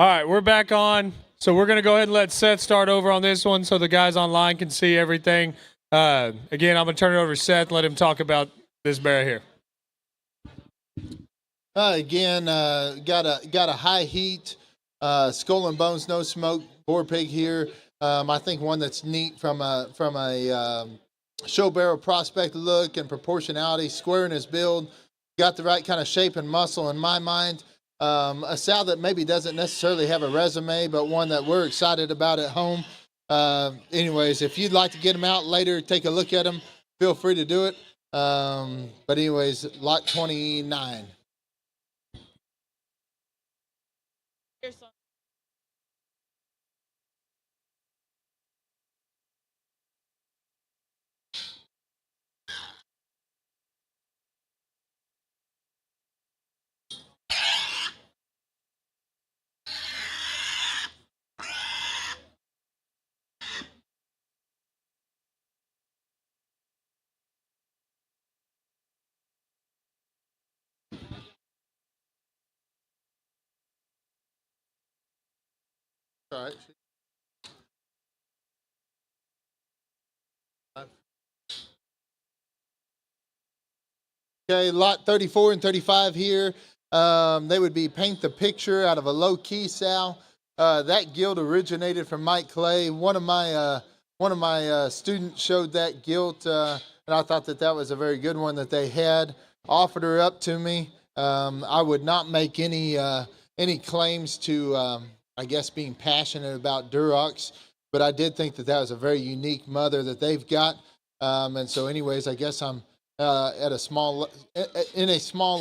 All right, we're back on. So we're going to go ahead and let Seth start over on this one so the guys online can see everything. Again, I'm going to turn it over to Seth and let him talk about this bear here. Again, got a high heat, skull and bones, no smoke boar pig here. I think one that's neat from a show barrel prospect look and proportionality, square in his build, got the right kind of shape and muscle in my mind. A sow that maybe doesn't necessarily have a resume, but one that we're excited about at home. Anyways, if you'd like to get them out later, take a look at them, feel free to do it. But anyways, lot 29. All right. Okay, lot 34 and 35 here. They would be paint the picture out of a low key sow. That gilt originated from Mike Clay. One of my students showed that gilt, and I thought that was a very good one that they had. Offered her up to me. I would not make any claims to, I guess, being passionate about Durocs, but I did think that was a very unique mother that they've got. And so, anyways, I guess I'm in a small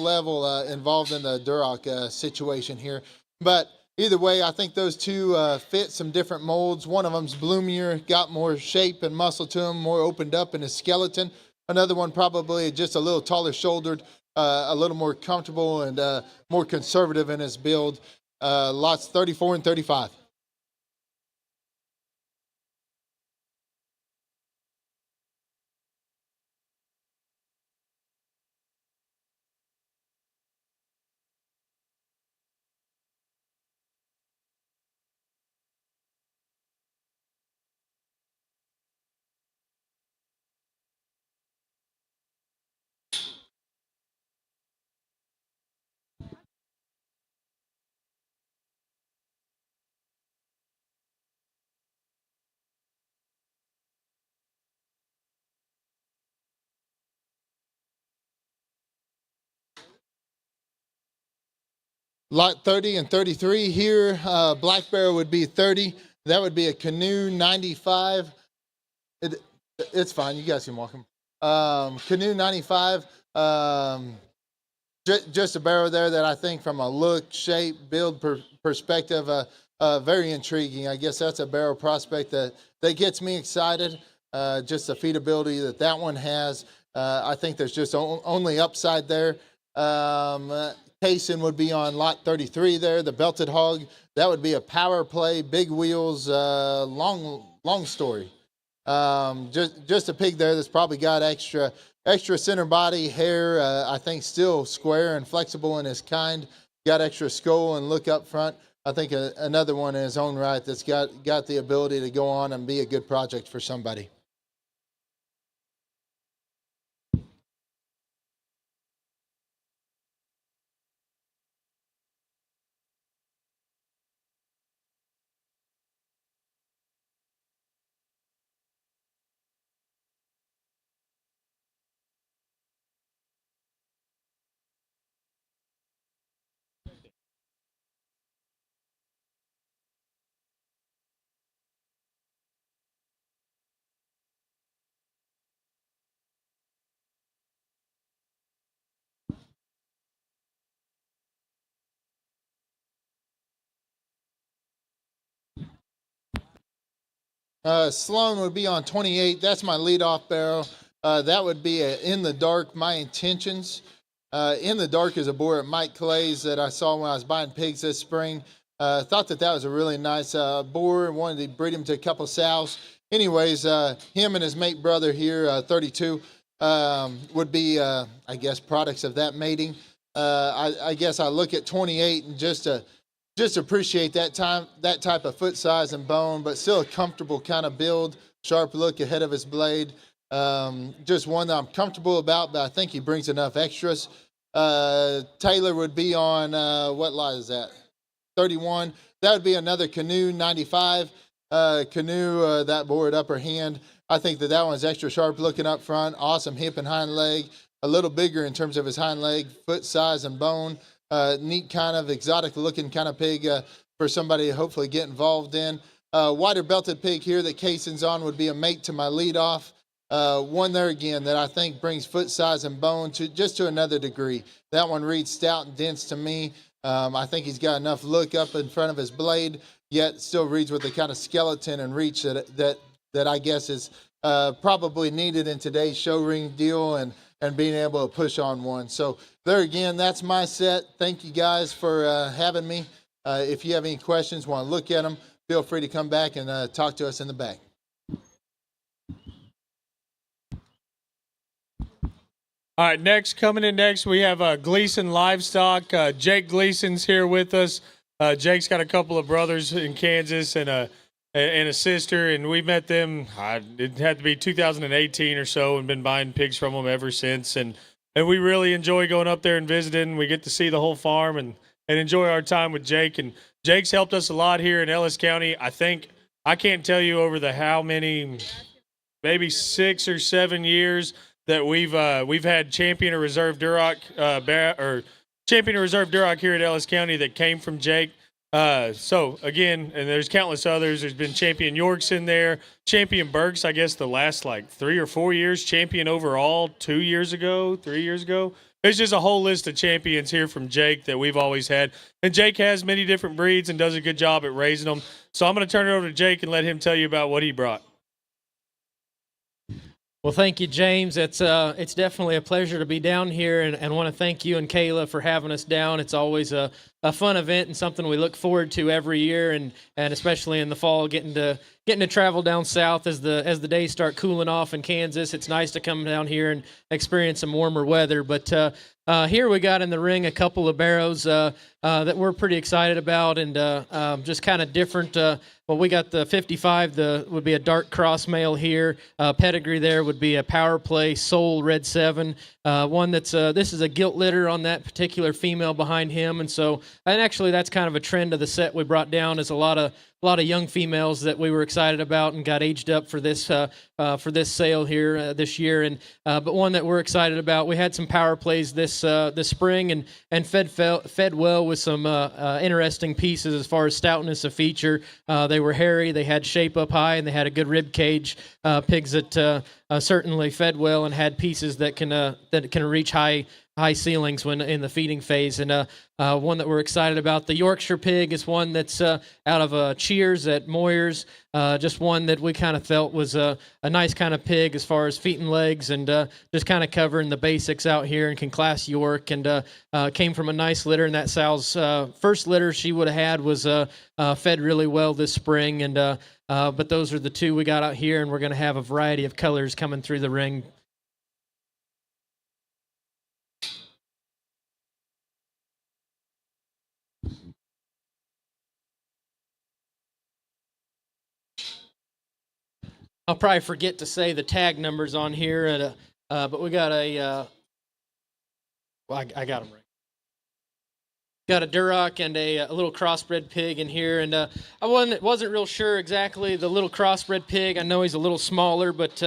level involved in the Duroc situation here. But either way, I think those two fit some different molds. One of them's bloomier, got more shape and muscle to him, more opened up in his skeleton. Another one probably just a little taller shouldered, a little more comfortable and more conservative in his build. Lots 34 and 35. Lot 30 and 33 here. Black Bear would be 30. That would be a Canoe 95. It's fine. You guys can walk them. Canoe 95. Just a barrel there that I think from a look, shape, build perspective, very intriguing. I guess that's a barrel prospect that gets me excited. Just the feedability that one has. I think there's just only upside there. Payson would be on lot 33 there, the belted hog. That would be a power play, big wheels, long story. Just a pig there that's probably got extra center body, hair, I think still square and flexible in his kind. Got extra skull and look up front. I think another one in his own right that's got the ability to go on and be a good project for somebody. Sloan would be on 28. That's my leadoff barrel. That would be in the dark. My intentions. In the dark is a boar at Mike Clay's that I saw when I was buying pigs this spring. Thought that was a really nice boar. Wanted to breed him to a couple sows. Anyways, him and his mate brother here, 32, would be, I guess, products of that mating. I guess I look at 28 and just just appreciate that type of foot size and bone, but still a comfortable kind of build, sharp look ahead of his blade. Just one that I'm comfortable about, but I think he brings enough extras. Taylor would be on, what lot is that? 31. That would be another Canoe 95. Canoe, that board upper hand. I think that one's extra sharp looking up front. Awesome hip and hind leg. A little bigger in terms of his hind leg, foot size and bone. Neat kind of exotic looking kind of pig for somebody to hopefully get involved in. Wider belted pig here that Cason's on would be a mate to my lead off. One there again that I think brings foot size and bone to another degree. That one reads stout and dense to me. I think he's got enough look up in front of his blade, yet still reads with the kind of skeleton and reach that I guess is probably needed in today's show ring deal and being able to push on one. So there again, that's my set. Thank you guys for having me. If you have any questions, want to look at them, feel free to come back and talk to us in the back. All right, coming in next, we have Gleason Livestock. Jake Gleason's here with us. Jake's got a couple of brothers in Kansas and a sister, and we met them, it had to be 2018 or so, and been buying pigs from them ever since. And we really enjoy going up there and visiting. We get to see the whole farm and enjoy our time with Jake. And Jake's helped us a lot here in Ellis County. I can't tell you over the how many, maybe 6 or 7 years that we've had champion or reserve Duroc champion or reserve Duroc here at Ellis County that came from Jake. So again, and there's countless others. There's been champion Yorks in there, champion Burks, I guess the last like 3 or 4 years, champion overall 3 years ago. There's just a whole list of champions here from Jake that we've always had. And Jake has many different breeds and does a good job at raising them. So I'm going to turn it over to Jake and let him tell you about what he brought. Well, thank you, James. It's definitely a pleasure to be down here, and want to thank you and Kayla for having us down. It's always a fun event and something we look forward to every year, and especially in the fall, getting to travel down south as the days start cooling off in Kansas. It's nice to come down here and experience some warmer weather. But here we got in the ring a couple of barrows that we're pretty excited about, and just kind of different. Well, we got the 55, would be a dark cross male here. Pedigree there would be a Power Play Soul Red 7. One that's this is a gilt litter on that particular female behind him, and actually that's kind of a trend of the set we brought down is a lot of young females that we were excited about and got aged up for this sale here this year, and but one that we're excited about. We had some Power Plays this spring and fed well with some interesting pieces as far as stoutness of feature. They were hairy, they had shape up high, and they had a good rib cage. Pigs that certainly fed well and had pieces that can reach high ceilings when in the feeding phase. And one that we're excited about, the Yorkshire pig, is one that's out of Cheers at Moyers. Just one that we kind of felt was a nice kind of pig as far as feet and legs, and just kind of covering the basics out here, and can class York, and came from a nice litter. And that sow's first litter she would have had was fed really well this spring. And but those are the two we got out here, and we're going to have a variety of colors coming through the ring. I'll probably forget to say the tag numbers on here, but we got I got them right. Got a Duroc and a little crossbred pig in here, and I wasn't real sure exactly the little crossbred pig. I know he's a little smaller, but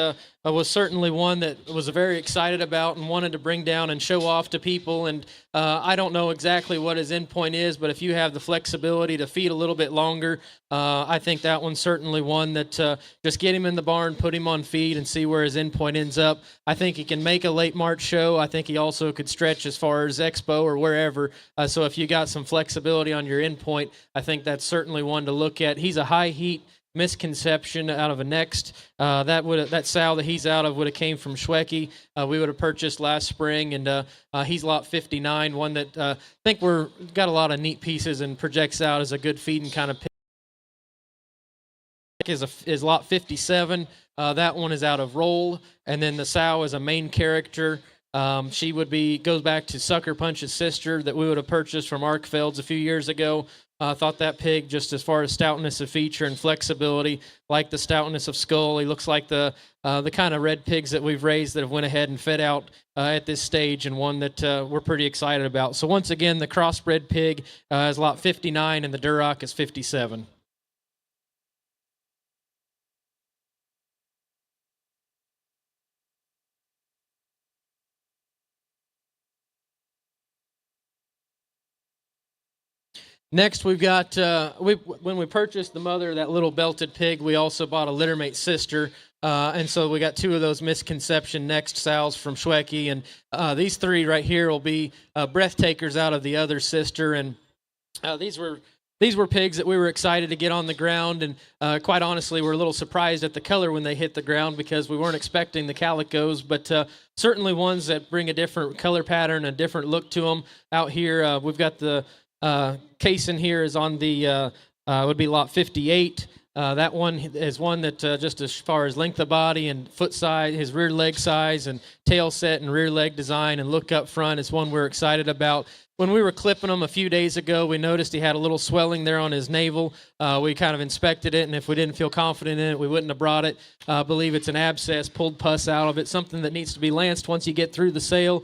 I was certainly one that was very excited about and wanted to bring down and show off to people. And I don't know exactly what his endpoint is, but if you have the flexibility to feed a little bit longer, I think that one's certainly one that just get him in the barn, put him on feed, and see where his endpoint ends up. I think he can make a late March show. I think he also could stretch as far as Expo or wherever. So if you got some flexibility on your endpoint, I think that's certainly one to look at. He's a high heat Misconception out of a Next. That sow that he's out of would have came from Schwecke. We would have purchased last spring, and he's lot 59, one that I think we're got a lot of neat pieces and projects out as a good feeding kind of pig. Is lot 57. That one is out of Roll, and then the sow is a main character. She goes back to Sucker Punch's sister that we would have purchased from Arkfelds a few years ago. Thought that pig, just as far as stoutness of feature and flexibility, like the stoutness of skull. He looks like the kind of red pigs that we've raised that have went ahead and fed out at this stage, and one that we're pretty excited about. So once again, the crossbred pig is lot 59, and the Duroc is 57. Next, we've got, when we purchased the mother of that little belted pig, we also bought a littermate sister. And so we got two of those misconception next sows from Schwecke. And these three right here will be breathtakers out of the other sister. And these were pigs that we were excited to get on the ground. And quite honestly, we're a little surprised at the color when they hit the ground because we weren't expecting the calicos. But certainly ones that bring a different color pattern, a different look to them. Out here, we've got the case in here is on the would be lot 58. That one is one that just as far as length of body and foot size, his rear leg size and tail set and rear leg design and look up front is one we're excited about. When we were clipping him a few days ago, we noticed he had a little swelling there on his navel. We kind of inspected it, and if we didn't feel confident in it, we wouldn't have brought it. I believe it's an abscess, pulled pus out of it, something that needs to be lanced once you get through the sale.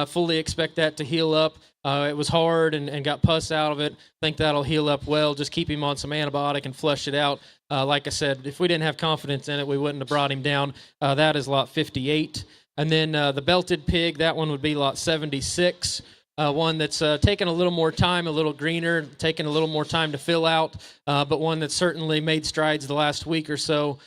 Fully expect that to heal up. It was hard and got pus out of it. Think that'll heal up well. Just keep him on some antibiotic and flush it out. Like I said, if we didn't have confidence in it, we wouldn't have brought him down. That is lot 58. And then the belted pig, that one would be lot 76. One that's taken a little more time, a little greener, taken a little more time to fill out, but one that certainly made strides the last week or so.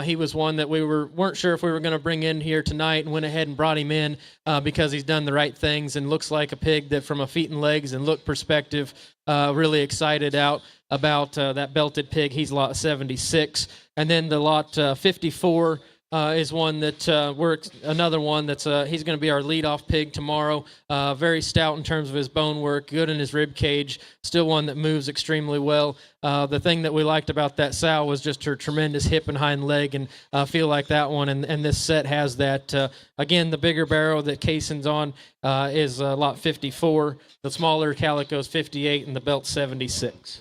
He was one that we weren't sure if we were going to bring in here tonight, and went ahead and brought him in because he's done the right things and looks like a pig that from a feet and legs and look perspective, really excited about that belted pig. He's lot 76. And then the lot 54 is one that another one that's he's going to be our leadoff pig tomorrow. Very stout in terms of his bone work, good in his rib cage, still one that moves extremely well. The thing that we liked about that sow was just her tremendous hip and hind leg, and feel like that one and this set has that. Again, the bigger barrow that Cason's on is lot 54, the smaller calico's 58, and the belt 76.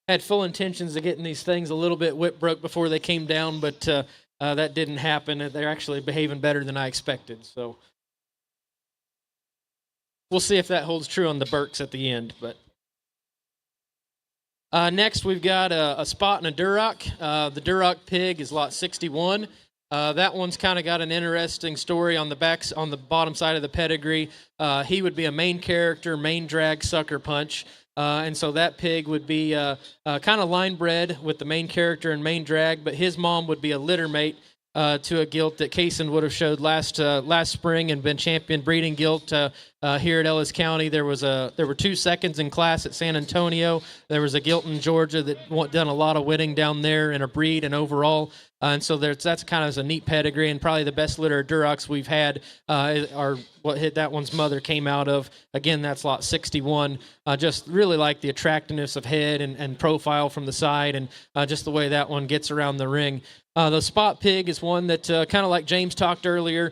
Had full intentions of getting these things a little bit whip broke before they came down, but that didn't happen. They're actually behaving better than I expected. So we'll see if that holds true on the Burks at the end. But next, we've got a spot and a Duroc. The Duroc pig is lot 61. That one's kind of got an interesting story on the bottom side of the pedigree. He would be a main character, main drag, sucker punch. And so that pig would be kind of line bred with the main character and main drag, but his mom would be a litter mate to a gilt that Cason would have showed last spring and been champion breeding gilt here at Ellis County. There were 2 seconds in class at San Antonio. There was a gilt in Georgia that done a lot of winning down there in a breed and overall. And so that's kind of a neat pedigree, and probably the best litter of Durocs we've had are what hit that one's mother came out of. Again, that's lot 61. Just really like the attractiveness of head and profile from the side, and just the way that one gets around the ring. The spot pig is one that kind of like James talked earlier.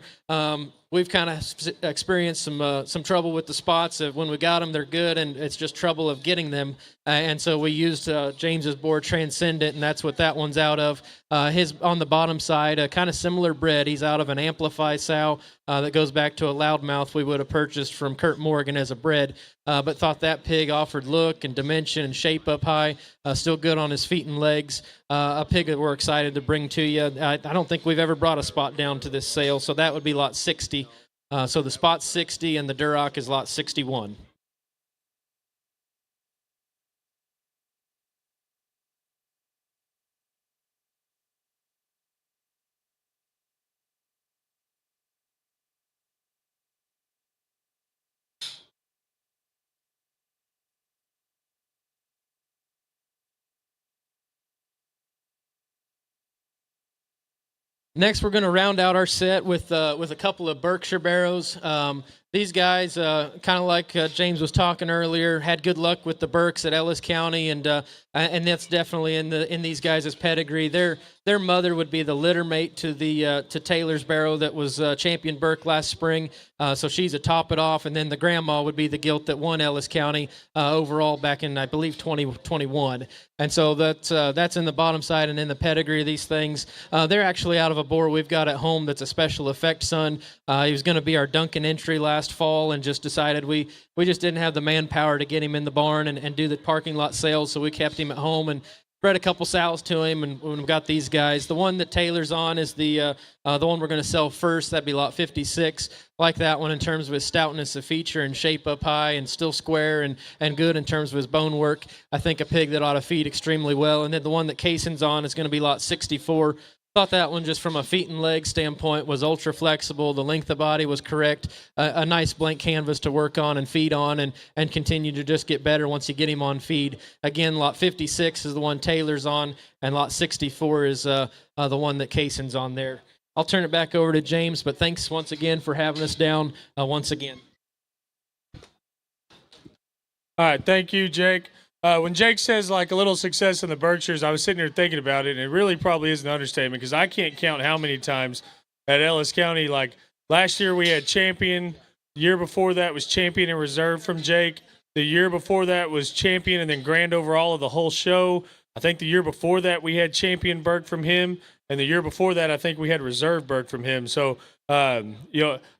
We've kind of experienced some trouble with the spots. When we got them, they're good, and it's just trouble of getting them. And so we used James's board Transcendent, and that's what that one's out of. His on the bottom side, kind of similar bred. He's out of an Amplify sow that goes back to a loudmouth we would have purchased from Kurt Morgan as a bred. But thought that pig offered look and dimension and shape up high. Still good on his feet and legs. A pig that we're excited to bring to you. I don't think we've ever brought a spot down to this sale, so that would be lot 60. So the spot's 60 and the Duroc is lot 61. Next, we're going to round out our set with a couple of Berkshire barrows. These guys, kind of like James was talking earlier, had good luck with the Burks at Ellis County, and that's definitely in these guys' pedigree. Their mother would be the litter mate to Taylor's Barrow that was champion Burke last spring, so she's a top it off, and then the grandma would be the gilt that won Ellis County overall back in, I believe, 2021. And so that's in the bottom side, and in the pedigree of these things. They're actually out of a boar we've got at home that's a special effect son. He was going to be our Duncan entry last fall, and just decided we just didn't have the manpower to get him in the barn and do the parking lot sales, so we kept him at home and bred a couple sows to him, and we've got these guys. The one that Taylor's on is the one we're going to sell first. That'd be lot 56. Like that one in terms of his stoutness of feature and shape up high and still square and good in terms of his bone work. I think a pig that ought to feed extremely well. And then the one that Cason's on is going to be lot 64. Thought that one, just from a feet and leg standpoint, was ultra flexible. The length of body was correct. A nice blank canvas to work on and feed on, and continue to just get better once you get him on feed. Again, lot 56 is the one Taylor's on, and lot 64 is the one that Cason's on there. I'll turn it back over to James, but thanks once again for having us down once again. All right, thank you, Jake. When Jake says like a little success in the Berkshires, I was sitting here thinking about it, and it really probably is an understatement because I can't count how many times at Ellis County. Like last year we had champion. The year before that was champion and reserve from Jake. The year before that was champion and then grand overall of the whole show. I think the year before that we had champion Burke from him, and the year before that I think we had reserve Burke from him. So a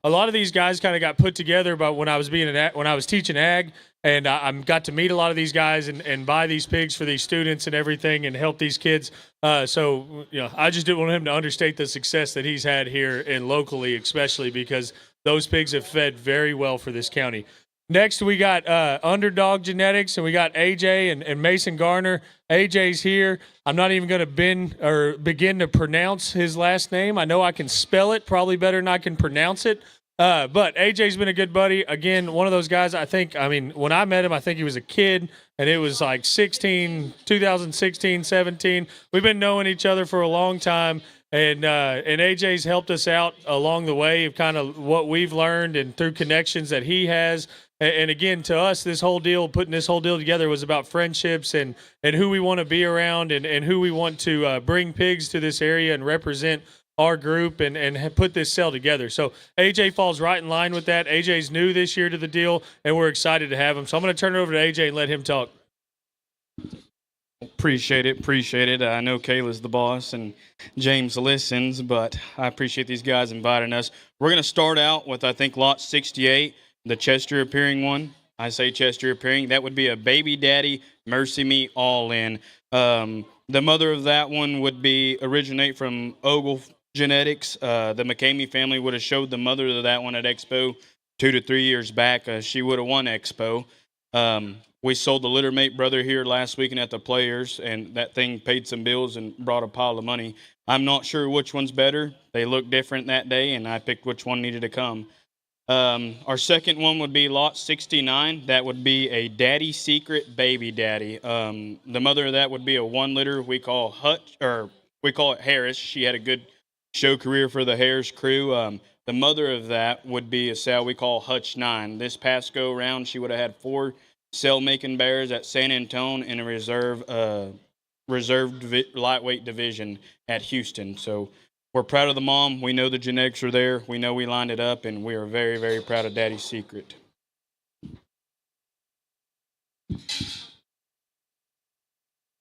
lot of these guys kind of got put together by when I was teaching ag. And I got to meet a lot of these guys and buy these pigs for these students and everything and help these kids. So I just didn't want him to understate the success that he's had here and locally, especially because those pigs have fed very well for this county. Next, we got Underdog Genetics, and we got AJ and Mason Garner. AJ's here. I'm not even going to begin to pronounce his last name. I know I can spell it probably better than I can pronounce it. But AJ's been a good buddy. Again, one of those guys, when I met him, I think he was a kid, and it was like 2016, 17. We've been knowing each other for a long time, and AJ's helped us out along the way of kind of what we've learned and through connections that he has. And again, to us, putting this whole deal together was about friendships and who we want to be around and who we want to bring pigs to this area and represent our group and put this sale together. So AJ falls right in line with that. AJ's new this year to the deal, and we're excited to have him. So I'm going to turn it over to AJ and let him talk. Appreciate it. I know Kayla's the boss and James listens, but I appreciate these guys inviting us. We're going to start out with, I think, lot 68, the Chester appearing one. I say Chester appearing. That would be a Baby Daddy Mercy Me All In. The mother of that one would originate from Ogle Genetics. The McCamey family would have showed the mother of that one at Expo 2 to 3 years back. She would have won Expo. We sold the littermate brother here last weekend at the Players, and that thing paid some bills and brought a pile of money. I'm not sure which one's better. They looked different that day, and I picked which one needed to come. Our second one would be lot 69. That would be a Daddy Secret Baby Daddy. The mother of that would be a 1 liter. We call it Harris. She had a good show career for the Harris crew. The mother of that would be a sow we call Hutch 9. This past go round, she would have had 4 cell-making bears at San Antone in a reserved lightweight division at Houston. So we're proud of the mom. We know the genetics are there. We know we lined it up, and we are very, very proud of Daddy's Secret.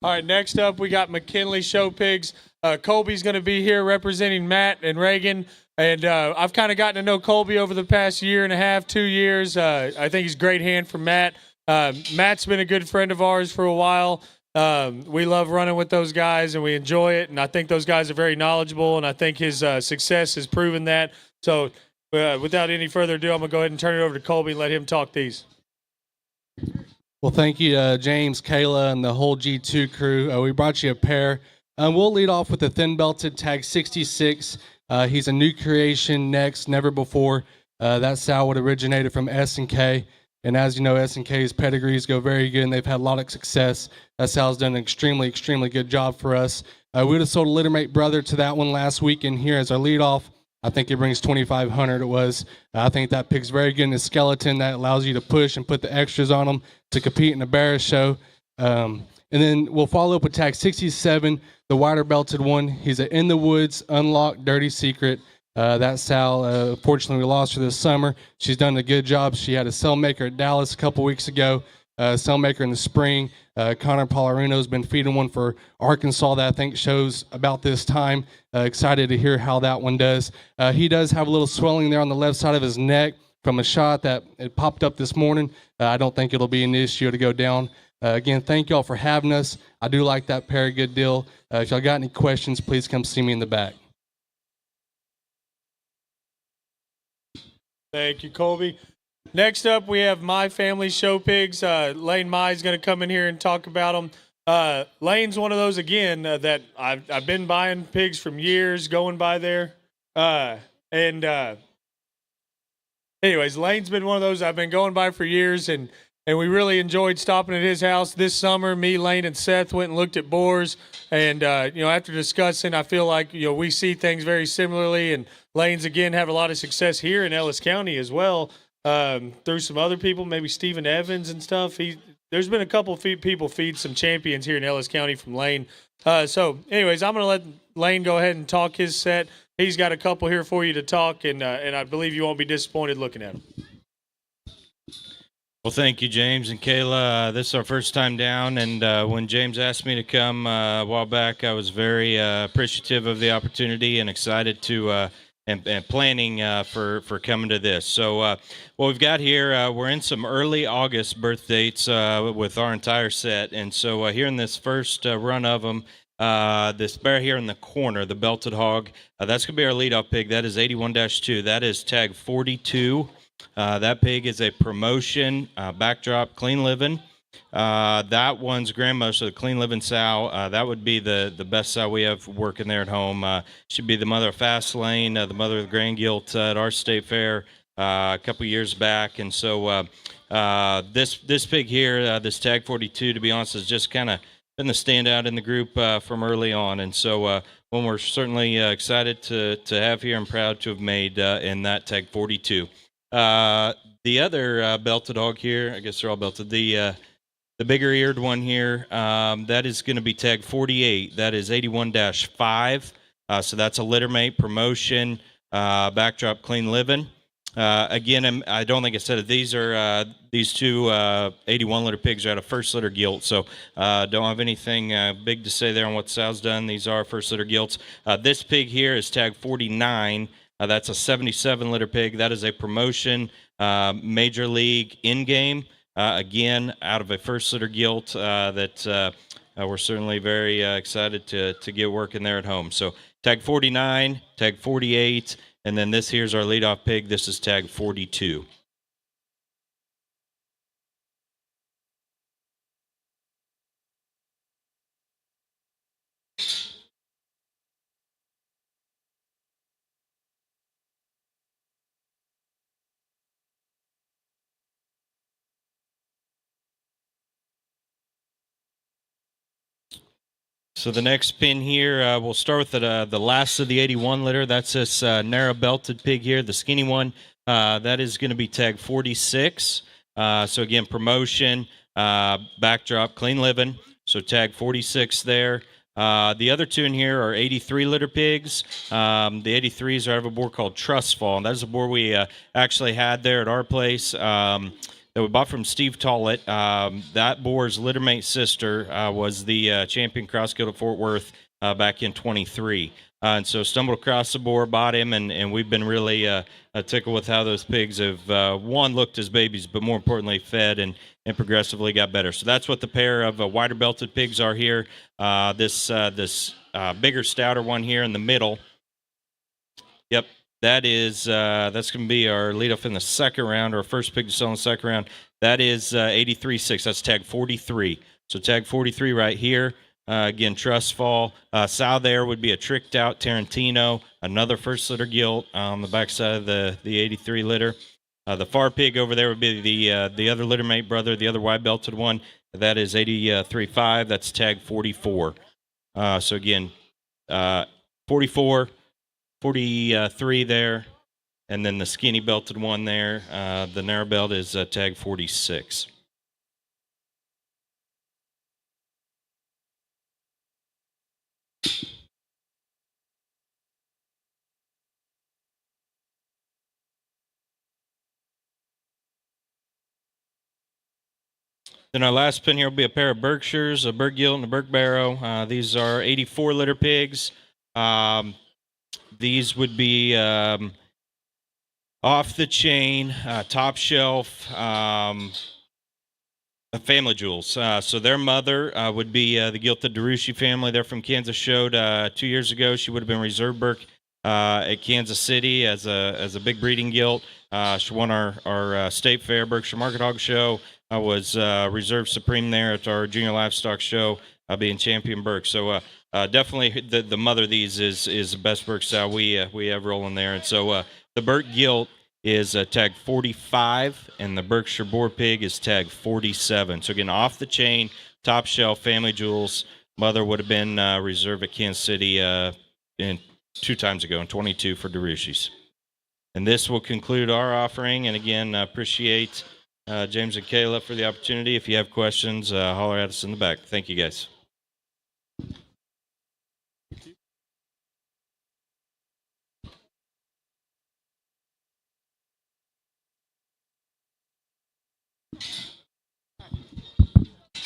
All right, next up, we got McKinley Show Pigs. Colby's going to be here representing Matt and Reagan. And I've kind of gotten to know Colby over the past year and a half, 2 years. I think he's a great hand for Matt. Matt's been a good friend of ours for a while. We love running with those guys, and we enjoy it. And I think those guys are very knowledgeable, and I think his success has proven that. So without any further ado, I'm going to go ahead and turn it over to Colby and let him talk these. Well, thank you, James, Kayla, and the whole G2 crew. We brought you a pair. We'll lead off with the thin-belted tag 66. He's a new creation next, never before. That sow would originated from S&K. And as you know, S&K's pedigrees go very good, and they've had a lot of success. That sow's done an extremely, extremely good job for us. We would have sold a littermate brother to that one last week, and here as our leadoff, I think it brings 2,500. It was. I think that pig's very good in the skeleton. That allows you to push and put the extras on them to compete in the Barra show. And then we'll follow up with tag 67, the wider belted one. He's an In the Woods, Unlocked, Dirty Secret. That Sal, unfortunately, we lost her this summer. She's done a good job. She had a cell maker at Dallas a couple weeks ago, cell maker in the spring. Connor Polarino's been feeding one for Arkansas that I think shows about this time. Excited to hear how that one does. He does have a little swelling there on the left side of his neck from a shot that it popped up this morning. I don't think it'll be an issue to go down. Again, thank y'all for having us. I do like that pair, good deal. If y'all got any questions, please come see me in the back. Thank you, Colby. Next up, we have My Family Show Pigs. Lane Mai is going to come in here and talk about them. Lane's one of those, again, that I've been buying pigs from years, going by there. Anyways, Lane's been one of those I've been going by for years, and we really enjoyed stopping at his house this summer. Me, Lane, and Seth went and looked at boars. And, after discussing, I feel like, we see things very similarly. And Lane's, again, had a lot of success here in Ellis County as well, through some other people, maybe Stephen Evans and stuff. There's been a couple of people feed some champions here in Ellis County from Lane. So, anyways, I'm going to let Lane go ahead and talk his set. He's got a couple here for you to talk, and I believe you won't be disappointed looking at them. Well, thank you, James and Kayla. This is our first time down, and when James asked me to come a while back, I was very appreciative of the opportunity and excited to and planning for coming to this. So what we've got here, we're in some early August birth dates with our entire set, and so here in this first run of them, this bear here in the corner, the belted hog, that's going to be our leadoff pig. That is 81-2. That is tag 42. That pig is a promotion, backdrop, clean living. That one's grandmother, so the clean living sow, that would be the best sow we have working there at home. Should be the mother of Fastlane, the mother of the Grand Gilt at our state fair a couple years back. And so this pig here, this tag 42, to be honest, has just kind of been the standout in the group from early on. And so one we're certainly excited to have here and proud to have made in that tag 42. The other belted hog here, I guess they're all belted. The bigger eared one here, that is going to be tag 48. That is 81-5. So that's a litter mate promotion, backdrop clean living. Again, I don't think I said it. These are these two 81 litter pigs are out of first litter gilt. So don't have anything big to say there on what Sal's done. These are first litter gilts. This pig here is tag 49. That's a 77 litter pig. That is a promotion, major league in-game. Again, out of a first litter gilt that we're certainly very excited to get working there at home. So tag 49, tag 48, and then this here's our leadoff pig. This is tag 42. So the next pin here, we'll start with the last of the 81 litter. That's this narrow belted pig here, the skinny one. That is going to be tag 46. So again, promotion, backdrop, clean living. So tag 46 there. The other two in here are 83 litter pigs. The 83s are out of a boar called Trust Fall. And that's a boar we actually had there at our place. That we bought from Steve Tollett. That boar's littermate sister was the champion cross guild at Fort Worth back in 23. And so stumbled across the boar, bought him, and we've been really tickled with how those pigs have, one, looked as babies, but more importantly, fed and progressively got better. So that's what the pair of wider belted pigs are here. This bigger, stouter one here in the middle. Yep. That's going to be our leadoff in the second round, our first pig to sell in the second round. That is 83-6. That's tag 43. So tag 43 right here. Again, Trust Fall. Sow there would be a tricked out Tarantino, another first litter gilt on the backside of the 83 litter. The far pig over there would be the other littermate brother, the other wide belted one. That is 83-5. That's tag 44. So again, 44. 43 there, and then the skinny belted one there. The narrow belt is tag 46. Then our last pin here will be a pair of Berkshires, a Berg Gilt and a Berg Barrow. These are 84 litter pigs. These would be off the chain, top shelf, family jewels. So their mother would be the Gilted DeRushi family. They're from Kansas. Showed 2 years ago. She would have been reserve Berk at Kansas City as a big breeding gilt. She won our state fair Berkshire Market Hog Show. I was reserve supreme there at our junior livestock show, being champion Berk. So definitely the mother of these is the best Berk sow we have rolling there. And so the Berk gilt is tag 45, and the Berkshire Boar Pig is tag 47. So again, off the chain, top shelf, family jewels. Mother would have been reserve at Kansas City in 2 times ago in 22 for DeRushis. And this will conclude our offering. And again, appreciate James and Kayla for the opportunity. If you have questions, holler at us in the back. Thank you, guys.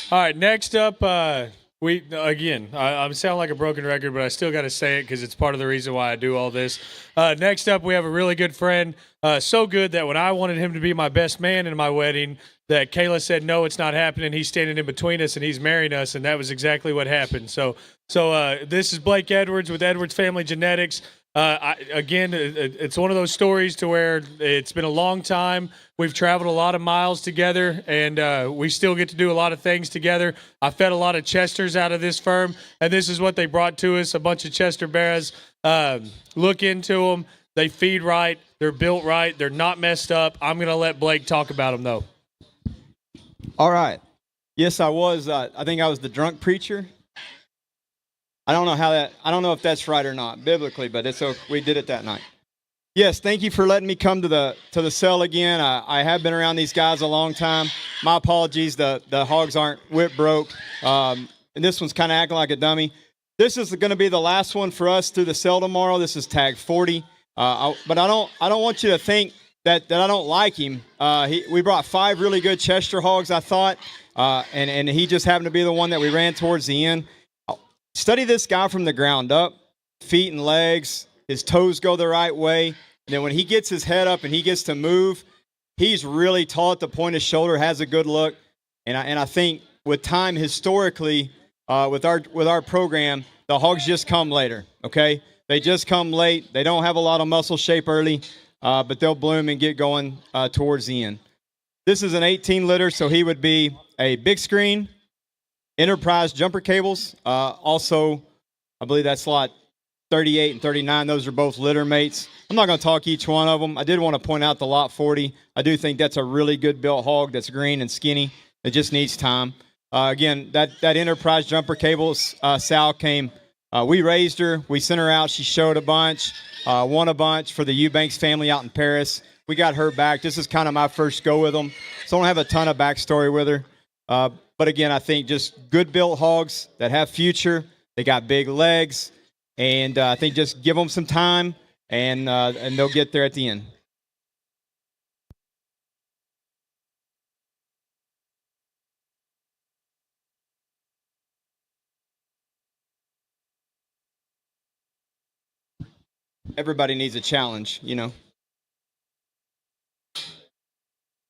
All right, next up, I sound like a broken record, but I still got to say it because it's part of the reason why I do all this. Next up, we have a really good friend, so good that when I wanted him to be my best man in my wedding, that Kayla said, no, it's not happening. He's standing in between us, and he's marrying us, and that was exactly what happened. So this is Blake Edwards with Edwards Family Genetics. It's one of those stories to where it's been a long time. We've traveled a lot of miles together, and we still get to do a lot of things together. I fed a lot of Chesters out of this firm, and this is what they brought to us, a bunch of Chester Barras. Look into them. They feed right. They're built right. They're not messed up. I'm going to let Blake talk about them, though. All right. Yes, I was. I think I was the drunk preacher. I don't know if that's right or not biblically, but we did it that night. Yes, thank you for letting me come to the cell again. I have been around these guys a long time. My apologies. The hogs aren't whip broke, and this one's kind of acting like a dummy. This is going to be the last one for us through the cell tomorrow. This is tag 40. But I don't want you to think that I don't like him. We brought 5 really good Chester hogs, I thought, and he just happened to be the one that we ran towards the end. Study this guy from the ground up, feet and legs. His toes go the right way. And then when he gets his head up and he gets to move, he's really tall at the point of shoulder, has a good look. And I think with time historically, with our program, the hogs just come later, okay? They just come late. They don't have a lot of muscle shape early, but they'll bloom and get going towards the end. This is an 18 litter, so he would be a big screen, Enterprise jumper cables. Also, I believe that's lot 38 and 39. Those are both litter mates. I'm not going to talk each one of them. I did want to point out the lot 40. I do think that's a really good built hog that's green and skinny. It just needs time. Again, that Enterprise jumper cables, Sal came. We raised her. We sent her out. She showed a bunch, won a bunch for the Eubanks family out in Paris. We got her back. This is kind of my first go with them, so I don't have a ton of backstory with her. But again, I think just good built hogs that have future. They got big legs, and I think just give them some time, and they'll get there at the end. Everybody needs a challenge, you know.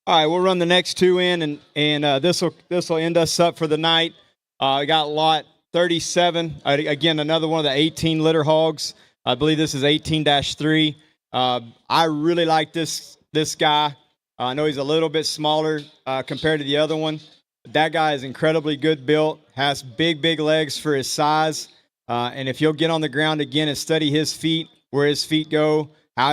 All right, we'll run the next 2 in, and this will end us up for the night. We got lot 37. Again, another one of the 18 litter hogs. I believe this is 18-3. I really like this guy. I know he's a little bit smaller compared to the other one. That guy is incredibly good built, has big legs for his size. And if you'll get on the ground again and study his feet, where his feet go, how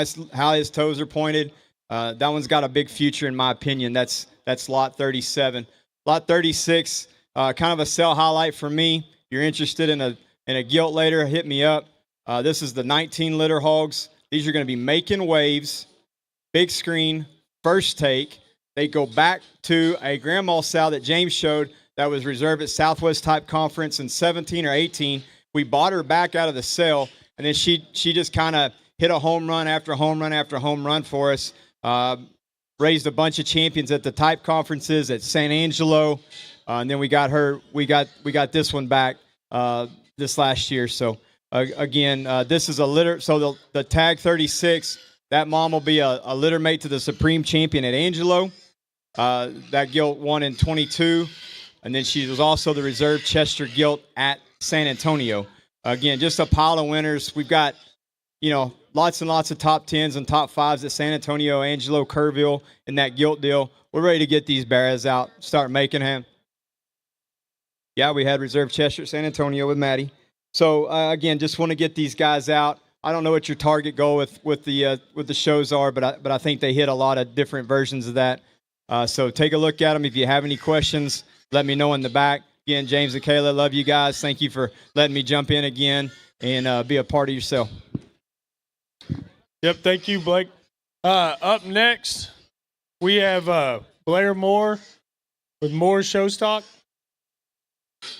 his toes are pointed, that one's got a big future in my opinion. That's lot 37. Lot 36, kind of a sell highlight for me. If you're interested in a gilt later, hit me up. This is the 19 litter hogs. These are going to be making waves, big screen, first take. They go back to a grandma sow that James showed that was reserved at Southwest Type Conference in 17 or 18. We bought her back out of the sale, and then she just kind of hit a home run after home run after home run for us. Raised a bunch of champions at the type conferences at San Angelo, and then we got this one back this last year. So again, this is a litter. So the tag 36, that mom will be a litter mate to the Supreme Champion at Angelo. That gilt won in 22, and then she was also the reserve Chester gilt at San Antonio. Again, just a pile of winners. We've got, lots and lots of top 10s and top 5s at San Antonio, Angelo, Kerrville, and that gilt deal. We're ready to get these bears out, start making them. Yeah, we had reserve Chester at San Antonio with Maddie. So, again, just want to get these guys out. I don't know what your target goal with the shows are, but I think they hit a lot of different versions of that. So take a look at them. If you have any questions, let me know in the back. Again, James and Kayla, love you guys. Thank you for letting me jump in again and be a part of yourself. Yep, thank you, Blake. Up next, we have Blair Moore with Moore Show Stock.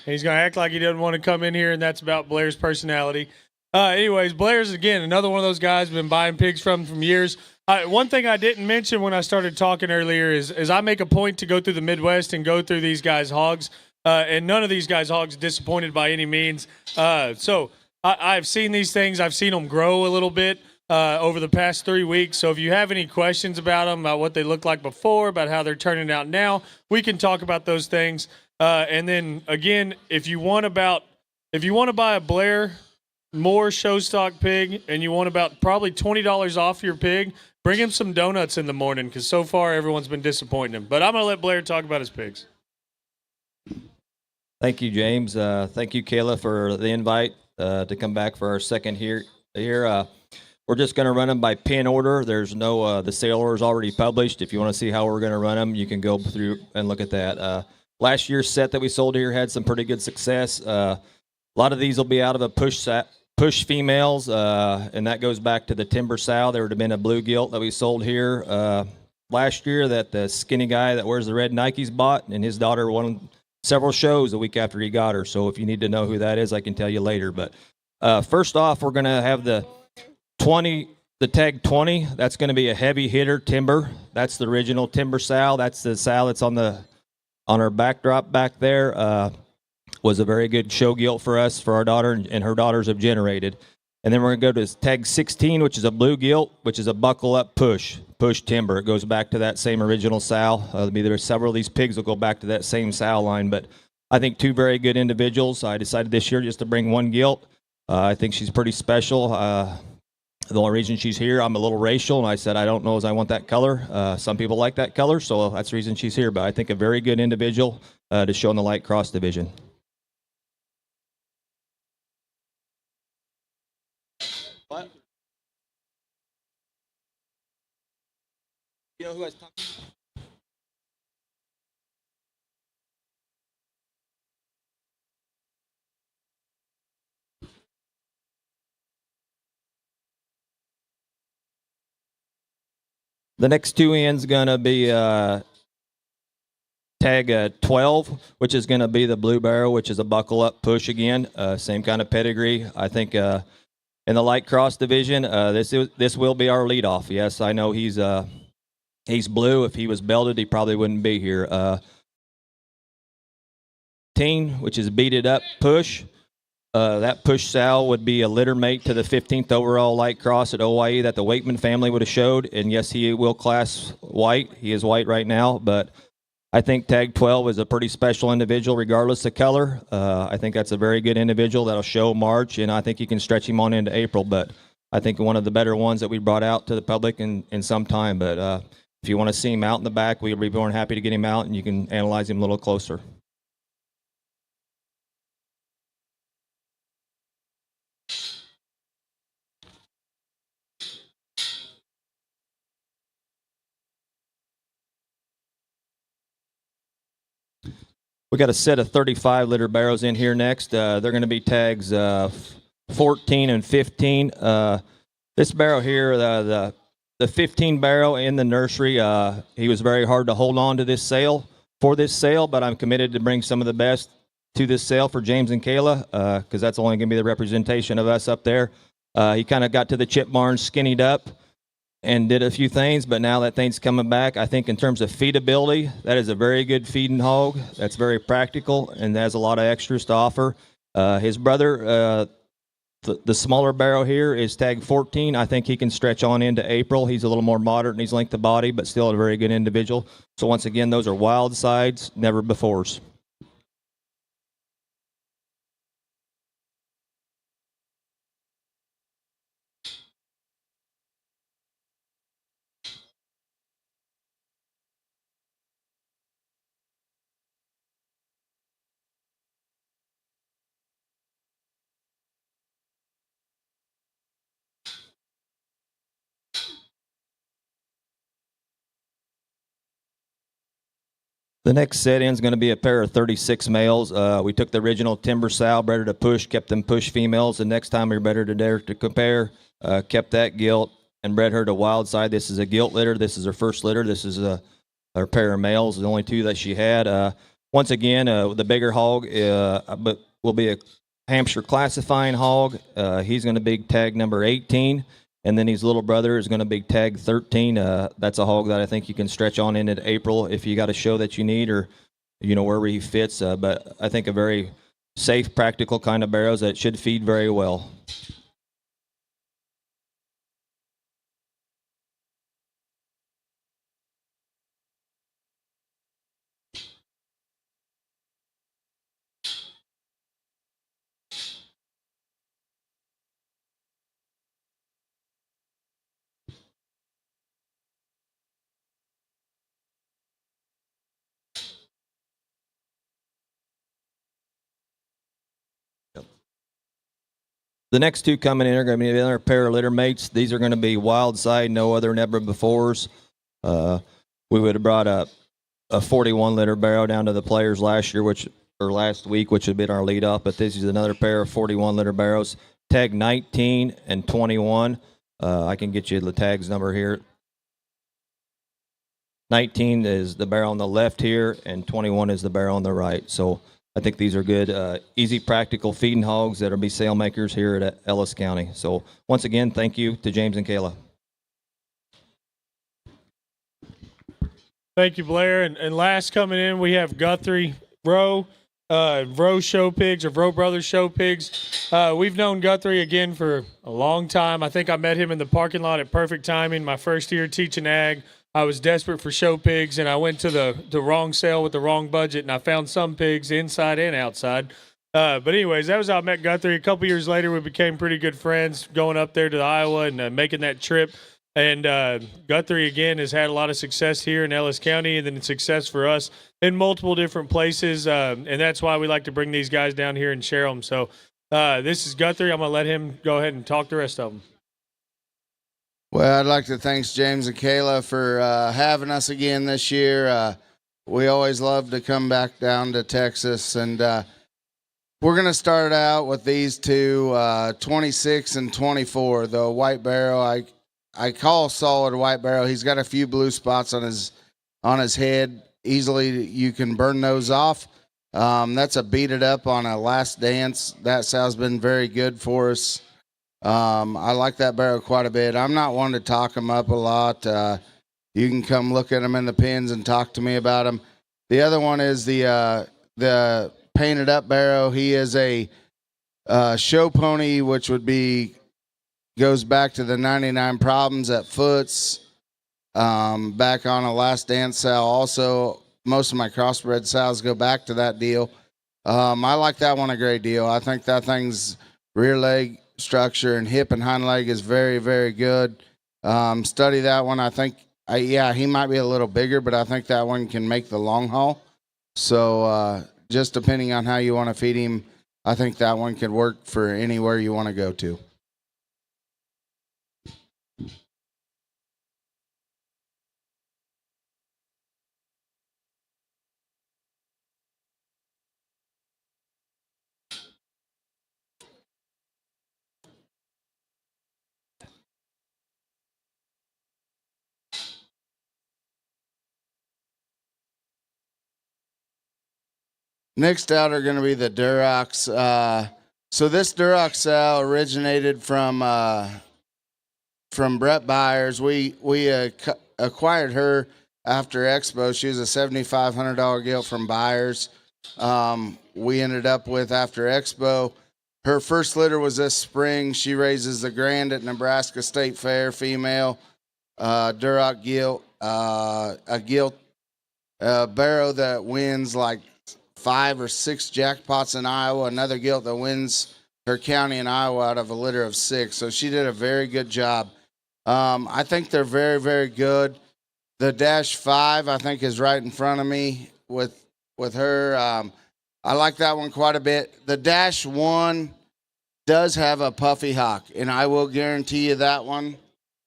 He's going to act like he doesn't want to come in here, and that's about Blair's personality. Anyways, Blair's, again, another one of those guys I've been buying pigs from years. One thing I didn't mention when I started talking earlier is I make a point to go through the Midwest and go through these guys' hogs, and none of these guys' hogs disappointed by any means. So I've seen these things. I've seen them grow a little bit over the past 3 weeks. So if you have any questions about them, about what they looked like before, about how they're turning out now, we can talk about those things. And then, again, if you want to buy a Blair Moore show stock pig and you want about probably $20 off your pig, bring him some donuts in the morning, because so far everyone's been disappointing him. But I'm going to let Blair talk about his pigs. Thank you, James. Thank you, Kayla, for the invite to come back for our second here. We're just going to run them by pin order. There's no the sale order is already published. If you want to see how we're going to run them, you can go through and look at that. Last year's set that we sold here had some pretty good success. A lot of these will be out of a push females, and that goes back to the timber sow. There would have been a blue gilt that we sold here last year that the skinny guy that wears the red Nikes bought, and his daughter won several shows a week after he got her. So if you need to know who that is, I can tell you later. But first off, we're going to have the tag 20. That's going to be a heavy hitter timber. That's the original timber sow. That's the sow that's on our backdrop back there. Was a very good show gilt for us, for our daughter, and her daughters have generated. And then we're going to go to tag 16, which is a blue gilt, which is a buckle up push timber. It goes back to that same original sow. There are several of these pigs will go back to that same sow line, but I think two very good individuals. I decided this year just to bring one gilt. I think she's pretty special. The only reason she's here, I'm a little racial, and I said I don't know as I want that color. Some people like that color, so that's the reason she's here. But I think a very good individual to show in the light cross division. What? You know who I was talking about? The next two ends gonna be tag 12, which is gonna be the blue barrel, which is a buckle up push again. Same kind of pedigree. I think in the light cross division, this will be our leadoff. Yes, I know he's blue. If he was belted, he probably wouldn't be here. 15, which is beaded up push. That push sow would be a litter mate to the 15th overall light cross at OYE that the Wakeman family would have showed. And yes, he will class white. He is white right now, but I think tag 12 is a pretty special individual regardless of color. I think that's a very good individual that'll show March, and I think you can stretch him on into April. But I think one of the better ones that we brought out to the public in some time. But if you want to see him out in the back, we'll be more than happy to get him out, and you can analyze him a little closer. We got a set of 35 litter barrows in here next. They're going to be tags 14 and 15. This barrel here, the 15 barrel in the nursery, he was very hard to hold on to for this sale, but I'm committed to bring some of the best to this sale for James and Kayla, because that's only going to be the representation of us up there. He kind of got to the chip barn skinnied up and did a few things, but now that thing's coming back. I think in terms of feedability, that is a very good feeding hog. That's very practical and has a lot of extras to offer. His brother, the smaller barrel here, is tag 14. I think he can stretch on into April. He's a little more moderate in his length of body, but still a very good individual. So once again, those are wild sides, never befores. The next set-in is going to be a pair of 36 males. We took the original timber sow, bred her to push, kept them push females. The next time we bred her to dare to compare, kept that gilt and bred her to wild side. This is a gilt litter. This is her first litter. This is her pair of males, the only two that she had. Once again, the bigger hog but will be a Hampshire classifying hog. He's going to be tag number 18. And then his little brother is going to be tag 13. That's a hog that I think you can stretch on into April if you got a show that you need, or wherever he fits. But I think a very safe, practical kind of barrows that should feed very well. The next two coming in are going to be another pair of litter mates. These are going to be wild side, no other never befores. We would have brought a 41 litter barrow down to the players last week, which had been our lead up. But this is another pair of 41 litter barrows, tag 19 and 21. I can get you the tags number here. 19 is the barrel on the left here, and 21 is the barrel on the right. So I think these are good, easy, practical feeding hogs that will be sale makers here at Ellis County. So once again, thank you to James and Kayla. Thank you, Blair. And last coming in, we have Guthrie Rowe, Rowe Show Pigs, or Rowe Brothers Show Pigs. We've known Guthrie again for a long time. I think I met him in the parking lot at perfect timing. My first year teaching ag, I was desperate for show pigs, and I went to the wrong sale with the wrong budget, and I found some pigs inside and outside. But anyways, that was how I met Guthrie. A couple years later, we became pretty good friends, going up there to Iowa and making that trip. And Guthrie, again, has had a lot of success here in Ellis County, and then success for us in multiple different places. And that's why we like to bring these guys down here and share them. So this is Guthrie. I'm going to let him go ahead and talk the rest of them. Well, I'd like to thank James and Kayla for having us again this year. We always love to come back down to Texas, and we're going to start out with these two, 26 and 24. The white barrel, I call solid white barrel. He's got a few blue spots on his head. Easily you can burn those off. That's a beat it up on a last dance. That sow's been very good for us. I like that barrel quite a bit. I'm not one to talk him up a lot. You can come look at him in the pens and talk to me about him. The other one is the painted up barrel. He is a show pony, which goes back to the 99 Problems at Foots. Back on a last dance sow. Also, most of my crossbred sows go back to that deal. I like that one a great deal. I think that thing's rear leg structure and hip and hind leg is very, very good. Study that one. I think, he might be a little bigger, but I think that one can make the long haul. So just depending on how you want to feed him, I think that one could work for anywhere you want to go to. Next out are going to be the Durocs. So this Duroc sow originated from Brett Byers. We acquired her after Expo. She was a $7,500 gilt from Byers. We ended up with after Expo. Her first litter was this spring. She raises the Grand at Nebraska State Fair, female, Duroc gilt, a gilt barrow that wins like 5 or 6 jackpots in Iowa, another gilt that wins her county in Iowa out of a litter of 6. So she did a very good job. I think they're very, very good. The Dash 5, I think, is right in front of me with her. I like that one quite a bit. The Dash 1 does have a puffy hock, and I will guarantee you that one.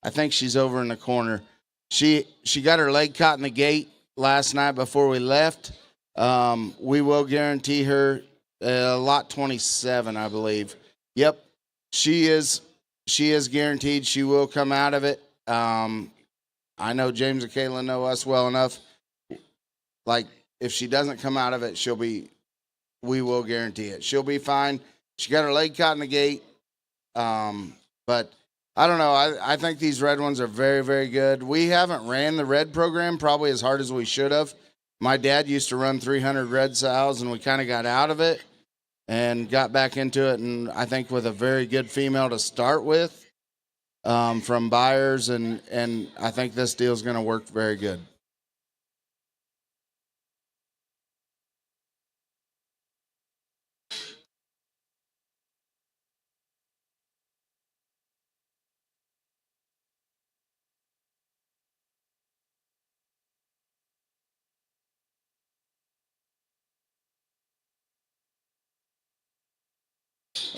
I think she's over in the corner. She got her leg caught in the gate last night before we left. We will guarantee her lot 27, I believe. Yep, she is guaranteed. She will come out of it. I know James and Kayla know us well enough. Like, if she doesn't come out of it, we will guarantee it. She'll be fine. She got her leg caught in the gate. But I don't know. I think these red ones are very, very good. We haven't ran the red program probably as hard as we should have. My dad used to run 300 red sows, and we kind of got out of it and got back into it. And I think with a very good female to start with from Byers, and I think this deal is going to work very good.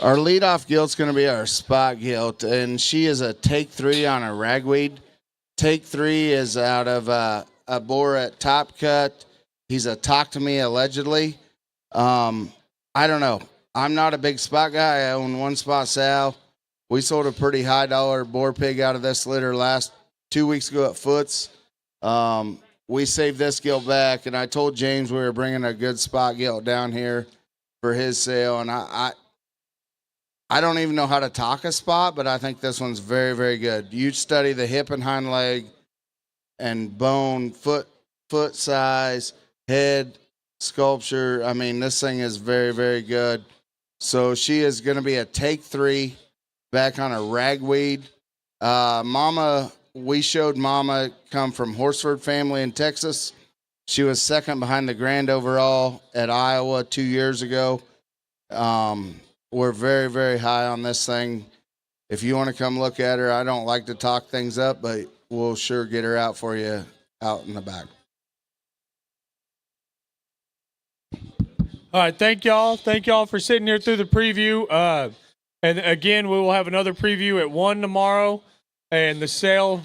Our leadoff gilt's going to be our spot gilt, and she is a take 3 on a ragweed. Take 3 is out of a boar at Top Cut. He's a talk to me allegedly. I don't know. I'm not a big spot guy. I own one spot sow. We sold a pretty high dollar boar pig out of this litter 2 weeks ago at Foots. We saved this gilt back, and I told James we were bringing a good spot gilt down here for his sale, and I don't even know how to talk a spot, but I think this one's very, very good. You study the hip and hind leg and bone, foot size, head, sculpture. I mean, this thing is very, very good. So she is going to be a take 3 back on a ragweed. We showed Mama come from Horsford family in Texas. She was second behind the Grand overall at Iowa 2 years ago. We're very, very high on this thing. If you want to come look at her, I don't like to talk things up, but we'll sure get her out for you out in the back. All right, thank y'all. Thank y'all for sitting here through the preview. And again, we will have another preview at 1 tomorrow. And the sale,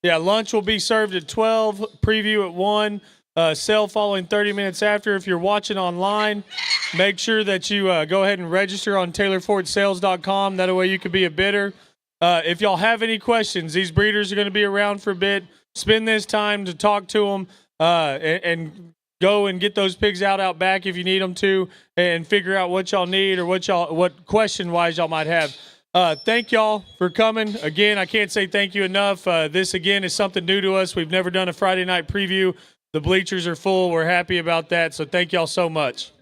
lunch will be served at 12, preview at 1. Sale following 30 minutes after. If you're watching online, make sure that you go ahead and register on TaylorFordSales.com. That way you can be a bidder. If y'all have any questions, these breeders are going to be around for a bit. Spend this time to talk to them and go and get those pigs out back if you need them to, and figure out what y'all need or what question-wise y'all might have. Thank y'all for coming. Again, I can't say thank you enough. This, again, is something new to us. We've never done a Friday night preview. The bleachers are full. We're happy about that. So thank y'all so much.